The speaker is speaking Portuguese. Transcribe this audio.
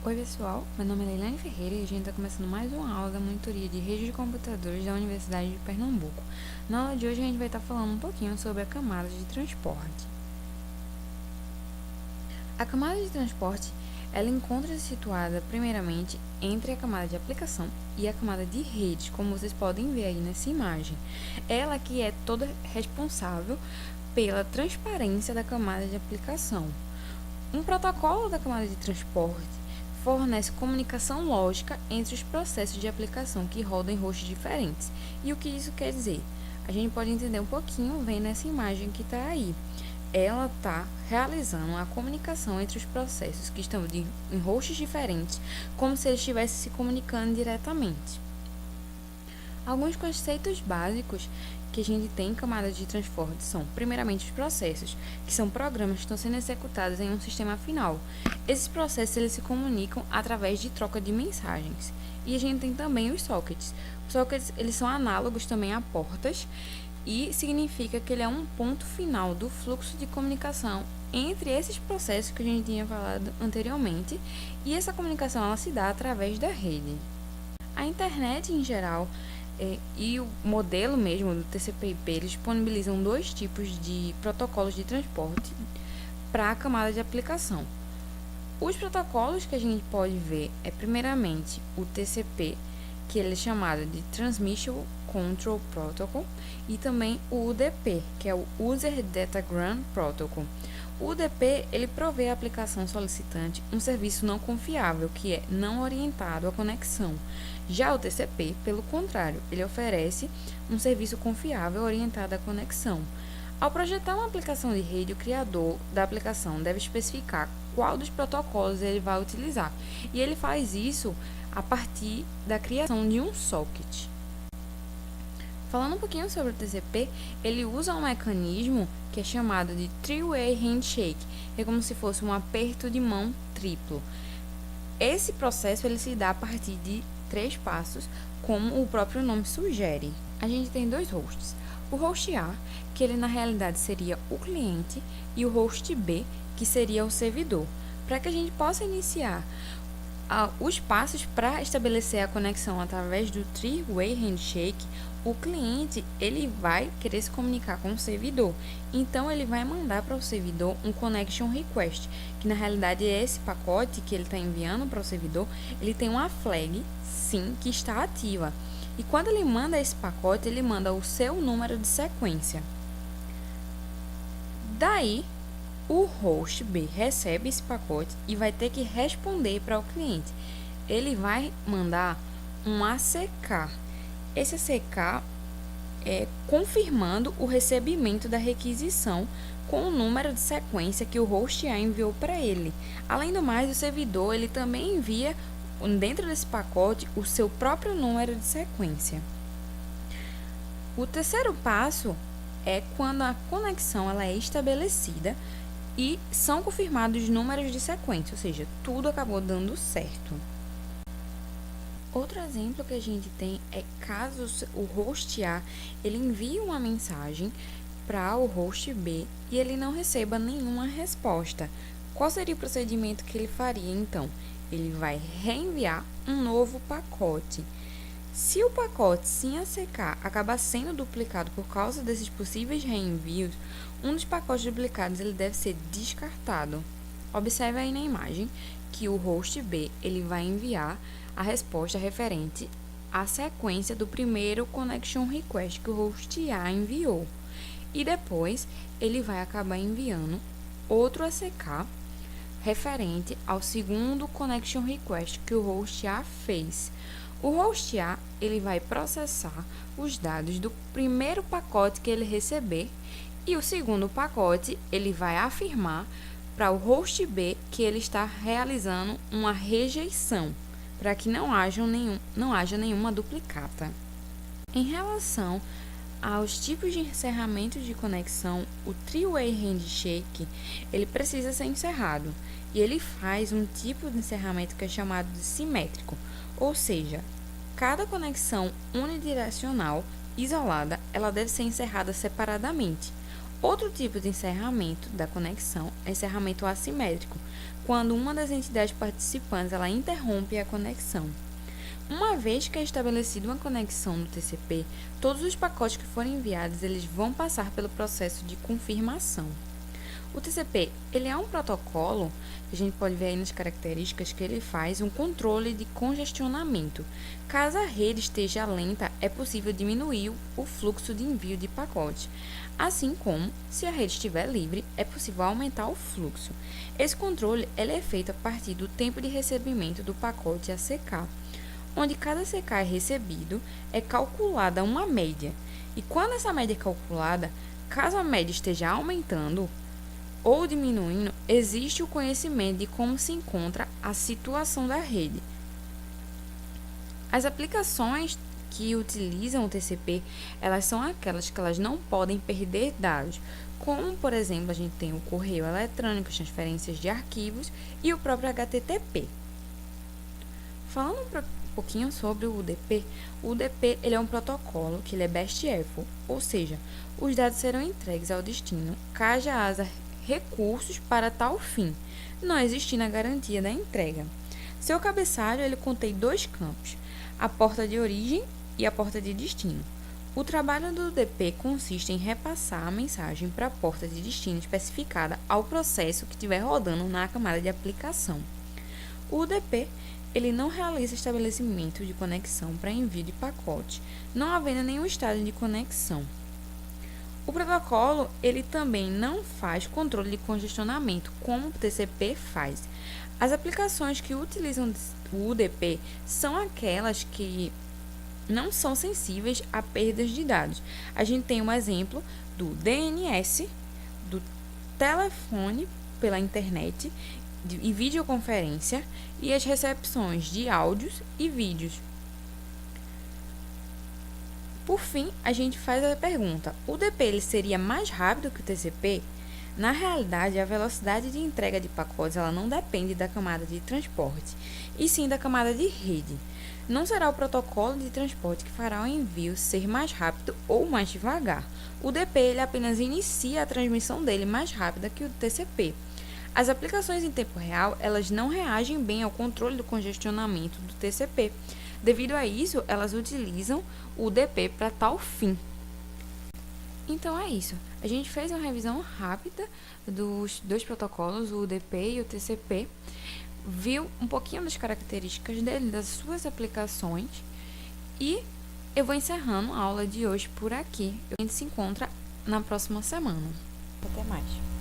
Oi pessoal, meu nome é Leilane Ferreira e a gente está começando mais uma aula da monitoria de rede de computadores da Universidade de Pernambuco. Na aula de hoje a gente vai estar falando um pouquinho sobre a camada de transporte. A camada de transporte, ela encontra-se situada primeiramente entre a camada de aplicação e a camada de redes, como vocês podem ver aí nessa imagem. Ela que é toda responsável pela transparência da camada de aplicação. Um protocolo da camada de transporte fornece comunicação lógica entre os processos de aplicação que rodam em hosts diferentes. E o que isso quer dizer? A gente pode entender um pouquinho vendo essa imagem que está aí. Ela está realizando a comunicação entre os processos que estão em hosts diferentes, como se eles estivessem se comunicando diretamente. Alguns conceitos básicos que a gente tem em camadas de transporte são, primeiramente, os processos, que são programas que estão sendo executados em um sistema final. Esses processos eles se comunicam através de troca de mensagens. E a gente tem também os sockets. Os sockets eles são análogos também a portas e significa que ele é um ponto final do fluxo de comunicação entre esses processos que a gente tinha falado anteriormente, e essa comunicação ela se dá através da rede. A internet em geral e o modelo mesmo do TCP/IP, eles disponibilizam dois tipos de protocolos de transporte para a camada de aplicação. Os protocolos que a gente pode ver é primeiramente o TCP, que ele é chamado de Transmission Control Protocol, e também o UDP, que é o User Datagram Protocol. O UDP ele provê à aplicação solicitante um serviço não confiável, que é não orientado à conexão. Já o TCP, pelo contrário, ele oferece um serviço confiável orientado à conexão. Ao projetar uma aplicação de rede, o criador da aplicação deve especificar qual dos protocolos ele vai utilizar, e ele faz isso a partir da criação de um socket. Falando um pouquinho sobre o TCP, ele usa um mecanismo que é chamado de Three-Way Handshake, que é como se fosse um aperto de mão triplo. Esse processo ele se dá a partir de 3 passos, como o próprio nome sugere. A gente tem dois hosts. O host A, que ele na realidade seria o cliente, e o host B, que seria o servidor. Para que a gente possa iniciar os passos para estabelecer a conexão através do Three-Way Handshake, o cliente ele vai querer se comunicar com o servidor. Então, ele vai mandar para o servidor um Connection Request, que na realidade é esse pacote que ele está enviando para o servidor, ele tem uma flag, sim, que está ativa. E quando ele manda esse pacote, ele manda o seu número de sequência. Daí, o host B recebe esse pacote e vai ter que responder para o cliente. Ele vai mandar um ACK. Esse ACK é confirmando o recebimento da requisição com o número de sequência que o host A enviou para ele. Além do mais, o servidor ele também envia dentro desse pacote o seu próprio número de sequência. O terceiro passo é quando a conexão ela é estabelecida e são confirmados números de sequência, ou seja, tudo acabou dando certo. Outro exemplo que a gente tem é caso o host A ele envie uma mensagem para o host B e ele não receba nenhuma resposta. Qual seria o procedimento que ele faria então? Ele vai reenviar um novo pacote. Se o pacote sem ACK acabar sendo duplicado por causa desses possíveis reenvios, um dos pacotes duplicados ele deve ser descartado. Observe aí na imagem que o host B ele vai enviar a resposta referente à sequência do primeiro Connection Request que o host A enviou. E depois ele vai acabar enviando outro ACK referente ao segundo Connection Request que o host A fez. O host A ele vai processar os dados do primeiro pacote que ele receber e o segundo pacote ele vai afirmar para o host B que ele está realizando uma rejeição, para que não haja nenhuma duplicata. Em relação aos tipos de encerramento de conexão, o Three-Way Handshake ele precisa ser encerrado e ele faz um tipo de encerramento que é chamado de simétrico, ou seja, cada conexão unidirecional isolada ela deve ser encerrada separadamente. Outro tipo de encerramento da conexão é encerramento assimétrico, quando uma das entidades participantes ela interrompe a conexão. Uma vez que é estabelecida uma conexão no TCP, todos os pacotes que forem enviados eles vão passar pelo processo de confirmação. O TCP ele é um protocolo que a gente pode ver aí nas características que ele faz um controle de congestionamento. Caso a rede esteja lenta, é possível diminuir o fluxo de envio de pacotes. Assim como, se a rede estiver livre, é possível aumentar o fluxo. Esse controle ele é feito a partir do tempo de recebimento do pacote ACK, onde cada CK é recebido, é calculada uma média. E quando essa média é calculada, caso a média esteja aumentando ou diminuindo, existe o conhecimento de como se encontra a situação da rede. As aplicações que utilizam o TCP, elas são aquelas que elas não podem perder dados, como, por exemplo, a gente tem o correio eletrônico, as transferências de arquivos e o próprio HTTP. Falando um pouquinho sobre o UDP ele é um protocolo que ele é best effort, ou seja, os dados serão entregues ao destino, caso haja recursos para tal fim, não existindo a garantia da entrega. Seu cabeçalho ele contém dois campos, a porta de origem e a porta de destino. O trabalho do UDP consiste em repassar a mensagem para a porta de destino especificada ao processo que estiver rodando na camada de aplicação. O UDP ele não realiza estabelecimento de conexão para envio de pacote, não havendo nenhum estágio de conexão. O protocolo ele também não faz controle de congestionamento, como o TCP faz. As aplicações que utilizam o UDP são aquelas que não são sensíveis a perdas de dados. A gente tem um exemplo do DNS, do telefone pela internet e videoconferência e as recepções de áudios e vídeos. Por fim, a gente faz a pergunta: o UDP ele seria mais rápido que o TCP? Na realidade, a velocidade de entrega de pacotes ela não depende da camada de transporte, e sim da camada de rede. Não será o protocolo de transporte que fará o envio ser mais rápido ou mais devagar. O UDP ele apenas inicia a transmissão dele mais rápida que o TCP. As aplicações em tempo real, elas não reagem bem ao controle do congestionamento do TCP. Devido a isso, elas utilizam o UDP para tal fim. Então é isso. A gente fez uma revisão rápida dos dois protocolos, o UDP e o TCP. Viu um pouquinho das características dele, das suas aplicações. E eu vou encerrando a aula de hoje por aqui. A gente se encontra na próxima semana. Até mais.